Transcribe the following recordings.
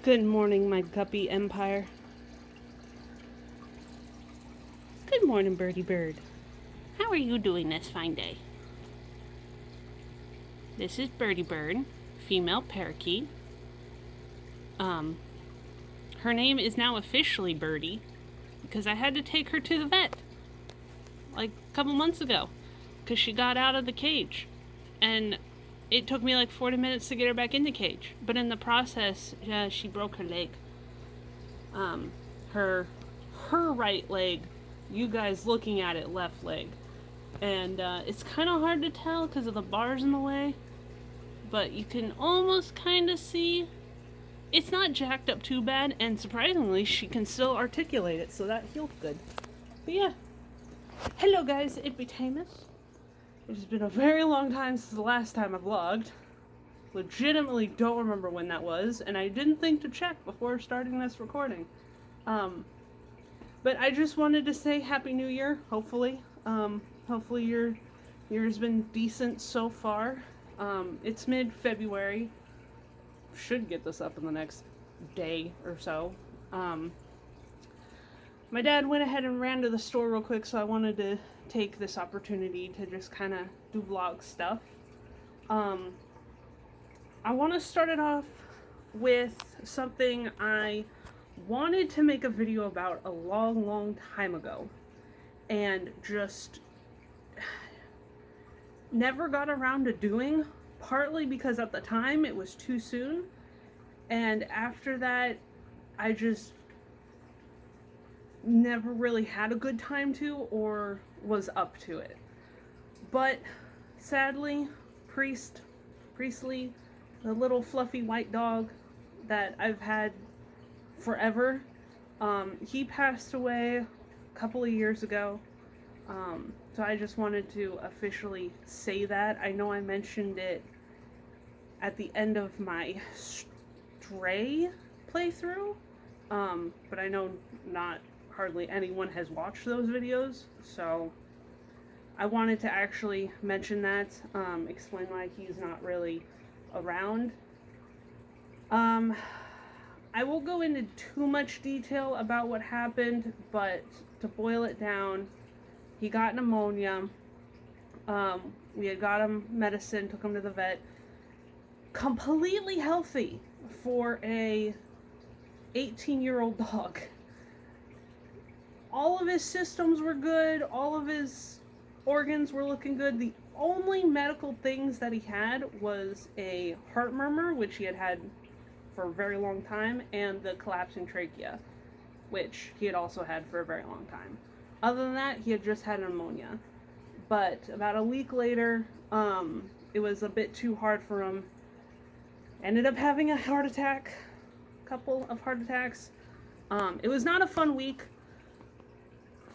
Good morning, my guppy empire. Good morning, birdie bird. How are you doing this fine day? This is Birdie Bird, female parakeet. Her name is now officially Birdie because I had to take her to the vet like a couple months ago because she got out of the cage. And it took me like 40 minutes to get her back in the cage. But in the process, she broke her leg. Her right leg, you guys looking at it, left leg. And it's kind of hard to tell because of the bars in the way, but you can almost kind of see it's not jacked up too bad, and surprisingly she can still articulate it, so that healed good. But yeah, hello guys, it be Tamus. It has been a very long time since the last time I vlogged. Legitimately don't remember when that was, and I didn't think to check before starting this recording. But I just wanted to say Happy New Year, hopefully. Hopefully your year's been decent so far. It's mid-February. Should get this up in the next day or so. My dad went ahead and ran to the store real quick, so I wanted to take this opportunity to just kind of do vlog stuff. I want to start it off with something I wanted to make a video about a long time ago, and just never got around to doing, partly because at the time it was too soon, and after that I just never really had a good time to or was up to it. But sadly, Priestley, the little fluffy white dog that I've had forever, he passed away a couple of years ago. So I just wanted to officially say that. I know I mentioned it at the end of my Stray playthrough, but I know not hardly anyone has watched those videos, so I wanted to actually mention that, explain why he's not really around. I won't go into too much detail about what happened, but to boil it down, he got pneumonia. We had got him medicine, took him to the vet. Completely healthy for a 18-year-old dog. All of his systems were good. All of his organs were looking good. The only medical things that he had was a heart murmur, which he had had for a very long time, and the collapsing trachea, which he had also had for a very long time. Other than that, he had just had pneumonia. But about a week later, it was a bit too hard for him. Ended up having a heart attack, couple of heart attacks. It was not a fun week.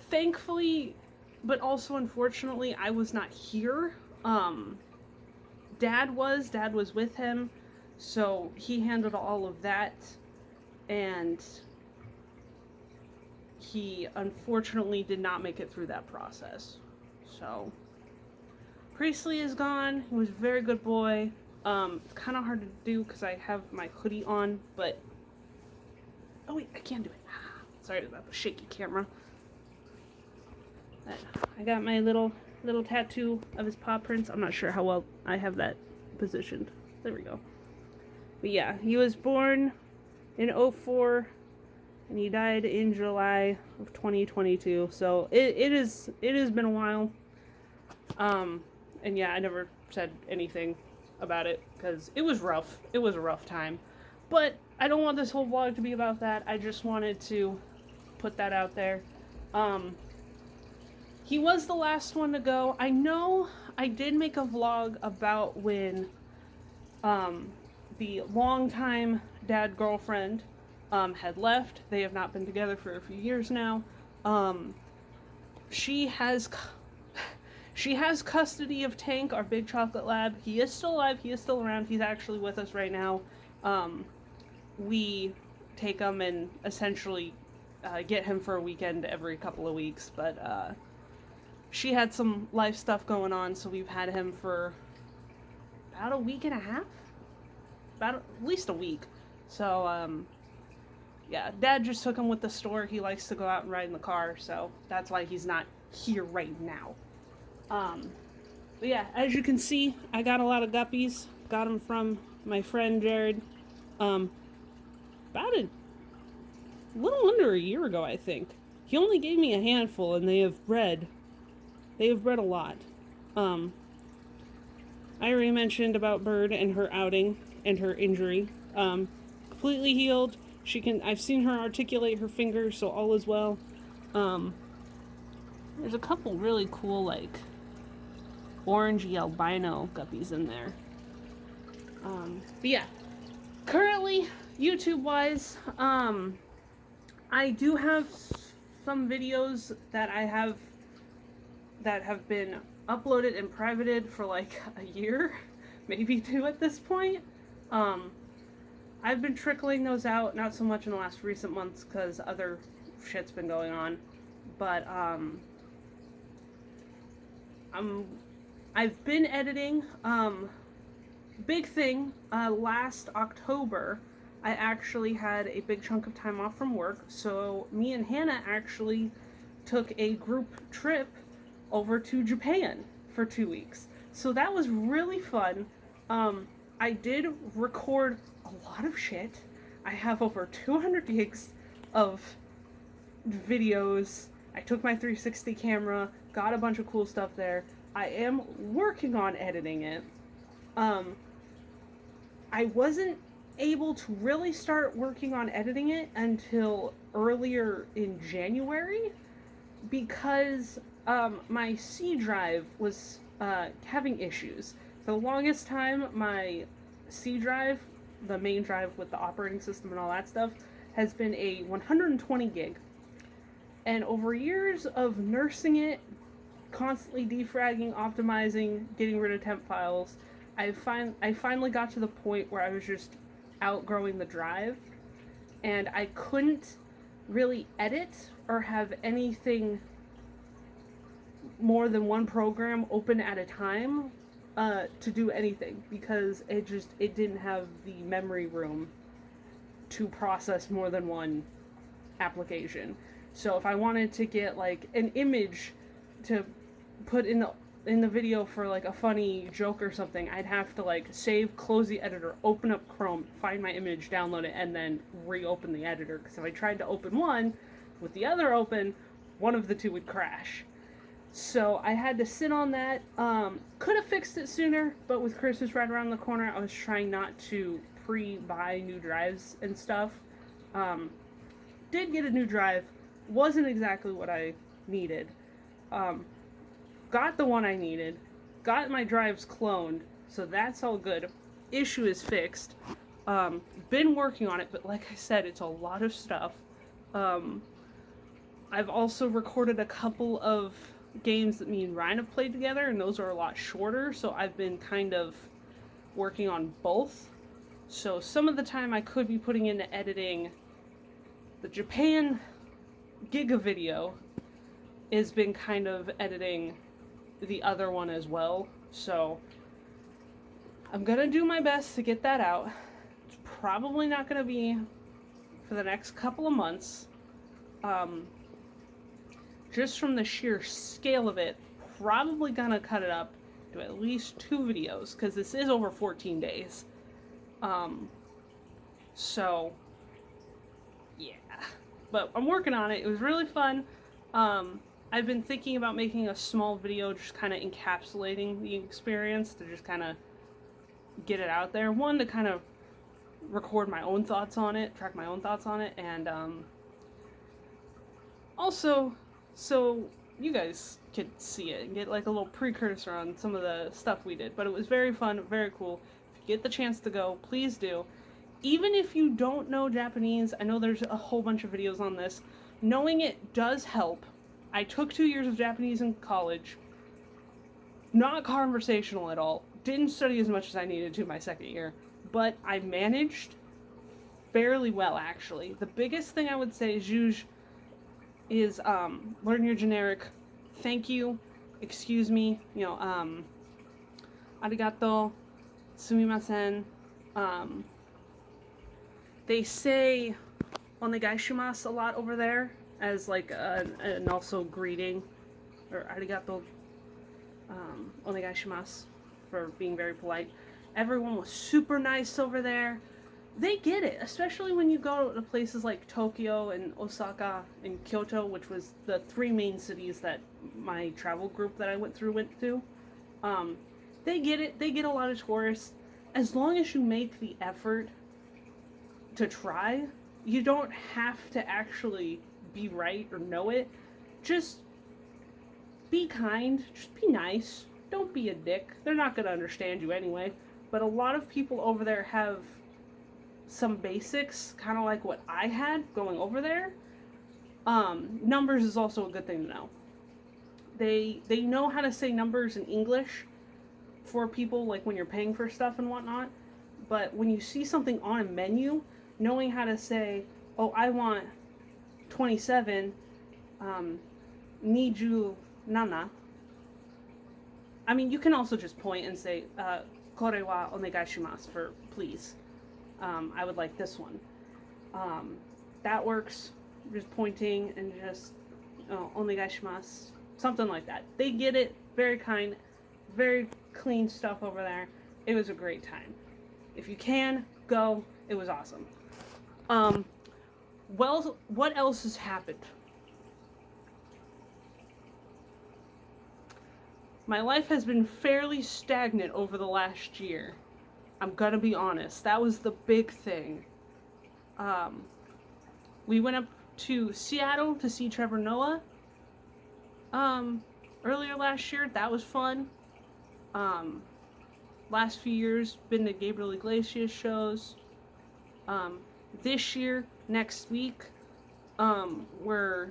Thankfully, but also unfortunately, I was not here. Dad was with him, so he handled all of that, and he unfortunately did not make it through that process. So Priestley is gone. He was a very good boy. It's kind of hard to do because I have my hoodie on, but oh wait, I can't do it. Sorry about the shaky camera. I got my little tattoo of his paw prints. I'm not sure how well I have that positioned. There we go. But yeah, he was born in 04 and he died in July of 2022. So it has been a while. And yeah, I never said anything about it because it was rough. It was a rough time. But I don't want this whole vlog to be about that. I just wanted to put that out there. He was the last one to go. I know I did make a vlog about when the longtime dad girlfriend had left. They have not been together for a few years now. She has custody of Tank, our big chocolate lab. He is still alive. He is still around. He's actually with us right now. We take him and essentially get him for a weekend every couple of weeks, but she had some life stuff going on, so we've had him for about a week and a half? About at least a week. So, yeah, Dad just took him with the store. He likes to go out and ride in the car, so that's why he's not here right now. But yeah, as you can see, I got a lot of guppies. Got them from my friend Jared. Um, about a little under a year ago, I think. He only gave me a handful, and they have bred. They have bred a lot. Um, I already mentioned about Bird and her outing and her injury. Completely healed. She can. I've seen her articulate her fingers, so all is well. There's a couple really cool, like, orangey albino guppies in there. But yeah, currently, YouTube-wise, I do have some videos that have been uploaded and privated for like a year, maybe 2 at this point. I've been trickling those out, not so much in the last recent months because other shit's been going on, but I've been editing. Big thing, last October, I actually had a big chunk of time off from work, so me and Hannah actually took a group trip over to Japan for 2 weeks. So that was really fun. I did record a lot of shit. I have over 200 gigs of videos. I took my 360 camera, got a bunch of cool stuff there. I am working on editing it. I wasn't able to really start working on editing it until earlier in January because my C drive was having issues. For the longest time, my C drive, the main drive with the operating system and all that stuff, has been a 120 gig. And over years of nursing it, constantly defragging, optimizing, getting rid of temp files, I finally got to the point where I was just outgrowing the drive, and I couldn't really edit or have anything more than one program open at a time to do anything because it didn't have the memory room to process more than one application. So if I wanted to get like an image to put in the video for like a funny joke or something, I'd have to like save, close the editor, open up Chrome, find my image, download it, and then reopen the editor. Because if I tried to open one with the other open, one of the two would crash. So I had to sit on that. Could have fixed it sooner, but with Christmas right around the corner, I was trying not to pre-buy new drives and stuff. Did get a new drive. Wasn't exactly what I needed. Got the one I needed. Got my drives cloned, so that's all good. Issue is fixed. Been working on it, but like I said, it's a lot of stuff. I've also recorded a couple of games that me and Ryan have played together, and those are a lot shorter, so I've been kind of working on both. So some of the time I could be putting into editing the Japan Giga video has been kind of editing the other one as well. So I'm gonna do my best to get that out. It's probably not gonna be for the next couple of months. Just from the sheer scale of it, probably gonna cut it up to at least 2 videos because this is over 14 days. So yeah, but I'm working on it. It was really fun. I've been thinking about making a small video just kind of encapsulating the experience to just kind of get it out there. One, to kind of record my own thoughts on it, track my own thoughts on it, and also so you guys could see it and get like a little precursor on some of the stuff we did. But it was very fun, very cool. If you get the chance to go, please do. Even if you don't know Japanese, I know there's a whole bunch of videos on this. Knowing it does help. I took 2 years of Japanese in college. Not conversational at all. Didn't study as much as I needed to my second year. But I managed fairly well, actually. The biggest thing I would say is learn your generic thank you, excuse me, arigato, sumimasen, They say onegaishimasu a lot over there as like an also greeting, or arigato onegaishimasu for being very polite. Everyone was super nice over there. They get it, especially when you go to places like Tokyo and Osaka and Kyoto, which was the three main cities that my travel group that I went to. They get it. They get a lot of tourists. As long as you make the effort to try, you don't have to actually be right or know it. Just be kind. Just be nice. Don't be a dick. They're not going to understand you anyway. But a lot of people over there have some basics, kind of like what I had going over there. Numbers is also a good thing to know. They know how to say numbers in English for people, like when you're paying for stuff and whatnot. But when you see something on a menu, knowing how to say, oh, I want 27, niju nana. I mean, you can also just point and say, kore wa onegaishimasu for please. I would like this one. That works. Just pointing and just onegaishimasu. Something like that. They get it. Very kind. Very clean stuff over there. It was a great time. If you can, go. It was awesome. Well, what else has happened? My life has been fairly stagnant over the last year. I'm gonna be honest. That was the big thing. We went up to Seattle to see Trevor Noah earlier last year. That was fun. Last few years, been to Gabriel Iglesias shows. This year, next week, we're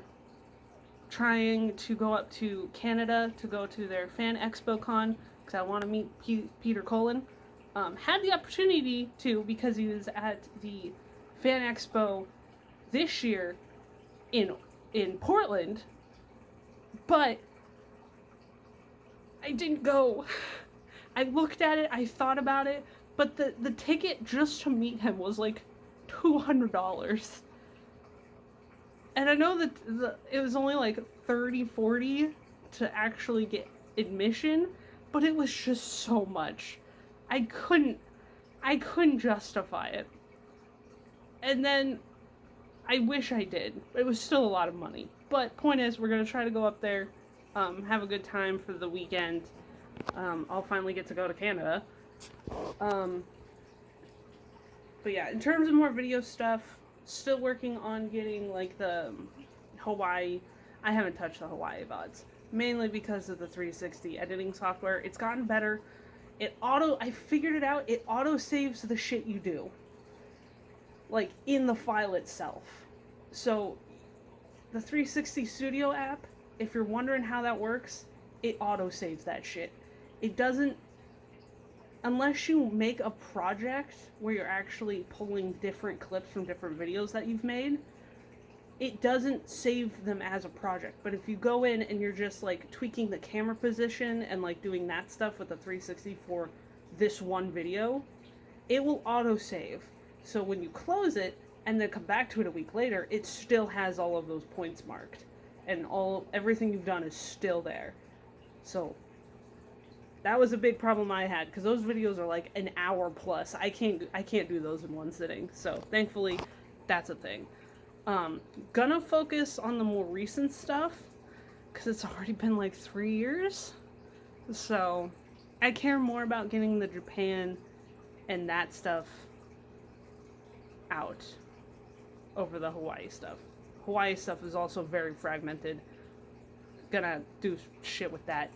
trying to go up to Canada to go to their Fan Expo Con because I want to meet Peter Cullen. Had the opportunity to because he was at the Fan Expo this year in Portland, but I didn't go. I looked at it, I thought about it, but the ticket just to meet him was like $200. And I know that it was only like $30-$40 to actually get admission, but it was just so much. I couldn't justify it. And then I wish I did. It was still a lot of money. But point is, we're gonna try to go up there, have a good time for the weekend. I'll finally get to go to Canada. But yeah, in terms of more video stuff, still working on getting like the Hawaii. I haven't touched the Hawaii VODs, mainly because of the 360 editing software. It's gotten better. I figured it out, it auto saves the shit you do. Like in the file itself. So the 360 Studio app, if you're wondering how that works, it auto saves that shit. It doesn't, unless you make a project where you're actually pulling different clips from different videos that you've made, it doesn't save them as a project. But if you go in and you're just like tweaking the camera position and like doing that stuff with the 360 for this one video, it will auto save. So when you close it and then come back to it a week later, it still has all of those points marked and everything you've done is still there. So that was a big problem I had because those videos are like an hour plus. I can't do those in one sitting. So thankfully, that's a thing. Gonna focus on the more recent stuff because it's already been like 3 years. So I care more about getting the Japan and that stuff out over the Hawaii stuff. Hawaii stuff is also very fragmented. Gonna do shit with that.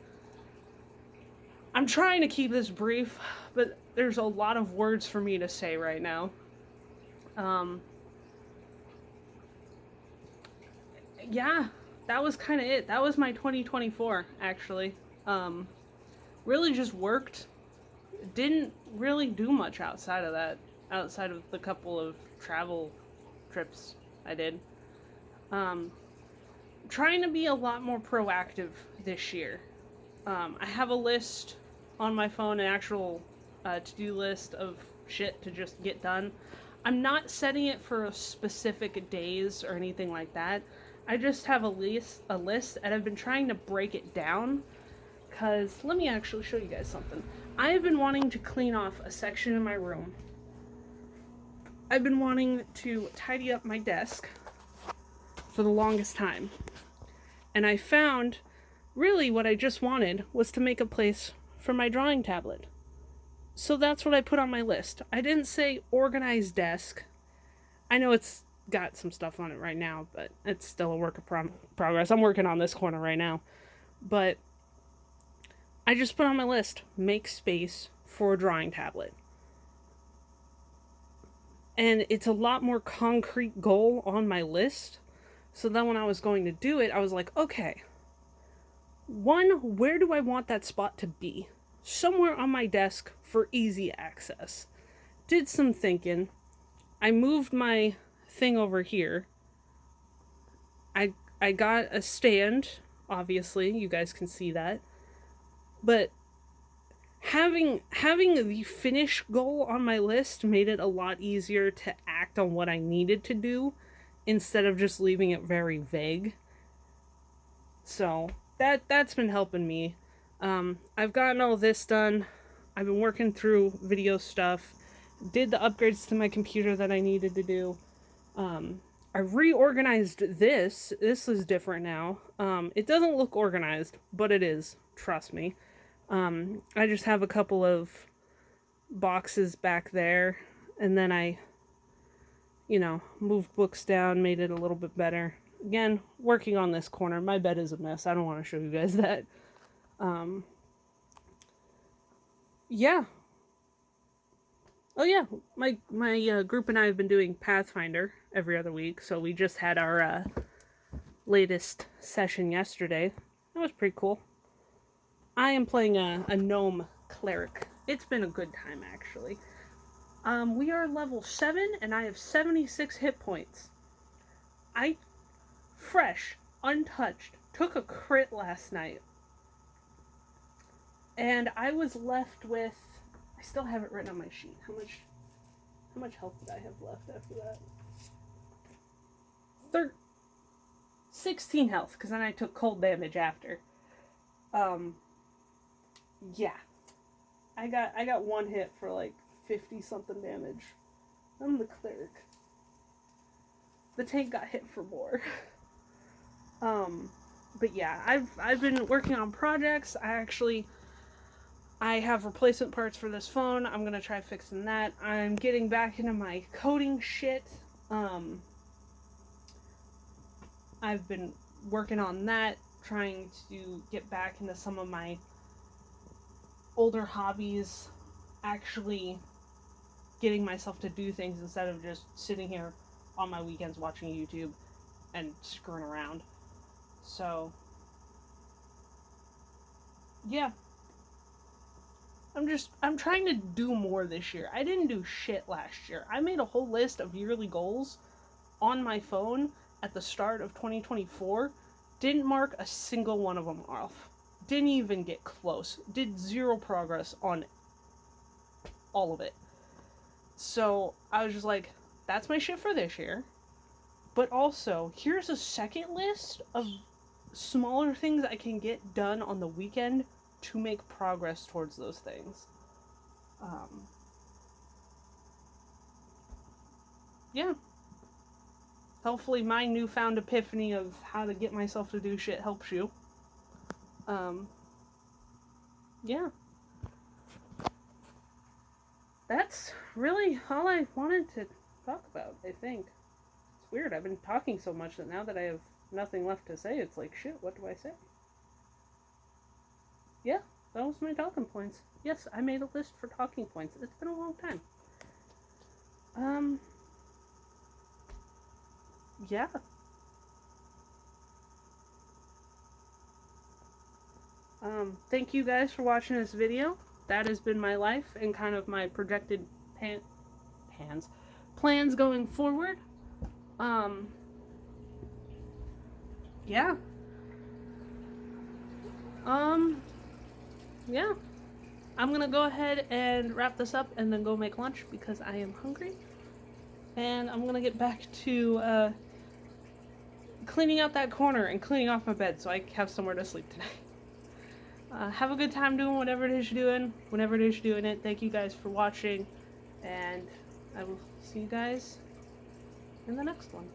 I'm trying to keep this brief, but there's a lot of words for me to say right now. Yeah, that was kind of it. That was my 2024, actually. Really just worked. Didn't really do much outside of that. Outside of the couple of travel trips I did. Trying to be a lot more proactive this year. I have a list on my phone, an actual to-do list of shit to just get done. I'm not setting it for specific days or anything like that. I just have a list, and I've been trying to break it down. Because let me actually show you guys something. I have been wanting to clean off a section in my room. I've been wanting to tidy up my desk for the longest time. And I found really what I just wanted was to make a place for my drawing tablet. So that's what I put on my list. I didn't say organized desk. I know it's got some stuff on it right now, but it's still a work of progress. I'm working on this corner right now. But I just put on my list, make space for a drawing tablet. And it's a lot more concrete goal on my list. So then when I was going to do it, I was like, okay, one, where do I want that spot to be? Somewhere on my desk for easy access. Did some thinking. I moved my thing over here. I got a stand, obviously, you guys can see that. But having the finish goal on my list made it a lot easier to act on what I needed to do instead of just leaving it very vague. So that's been helping me. I've gotten all this done. I've been working through video stuff. Did the upgrades to my computer that I needed to do. I reorganized this. This is different now. It doesn't look organized, but it is. Trust me. I just have a couple of boxes back there, and then I, moved books down, made it a little bit better. Again, working on this corner. My bed is a mess. I don't want to show you guys that. Yeah. Oh yeah, my group and I have been doing Pathfinder every other week, so we just had our latest session yesterday. That was pretty cool. I am playing a gnome cleric. It's been a good time, actually. We are level 7, and I have 76 hit points. I, fresh, untouched, took a crit last night. And I was left with... I still have it written on my sheet. How much health did I have left after that? 16 health, because then I took cold damage after. Yeah. I got one hit for like 50 something damage. I'm the cleric. The tank got hit for more. But yeah, I've been working on projects. I have replacement parts for this phone. I'm gonna try fixing that. I'm getting back into my coding shit. I've been working on that, trying to get back into some of my older hobbies, actually getting myself to do things instead of just sitting here on my weekends watching YouTube and screwing around. So, yeah. I'm trying to do more this year. I didn't do shit last year. I made a whole list of yearly goals on my phone at the start of 2024. Didn't mark a single one of them off. Didn't even get close. Did zero progress on all of it. So I was just like, that's my shit for this year. But also, here's a second list of smaller things I can get done on the weekend to make progress towards those things. Yeah. Hopefully my newfound epiphany of how to get myself to do shit helps you. Yeah. That's really all I wanted to talk about, I think. It's weird, I've been talking so much that now that I have nothing left to say, it's like, shit, what do I say? Yeah, that was my talking points. Yes, I made a list for talking points. It's been a long time. Yeah. Thank you guys for watching this video. That has been my life and kind of my projected plans going forward. Yeah. Yeah. I'm gonna go ahead and wrap this up and then go make lunch because I am hungry. And I'm gonna get back to cleaning out that corner and cleaning off my bed so I have somewhere to sleep tonight. Have a good time doing whatever it is you're doing, whenever it is you're doing it. Thank you guys for watching, and I will see you guys in the next one.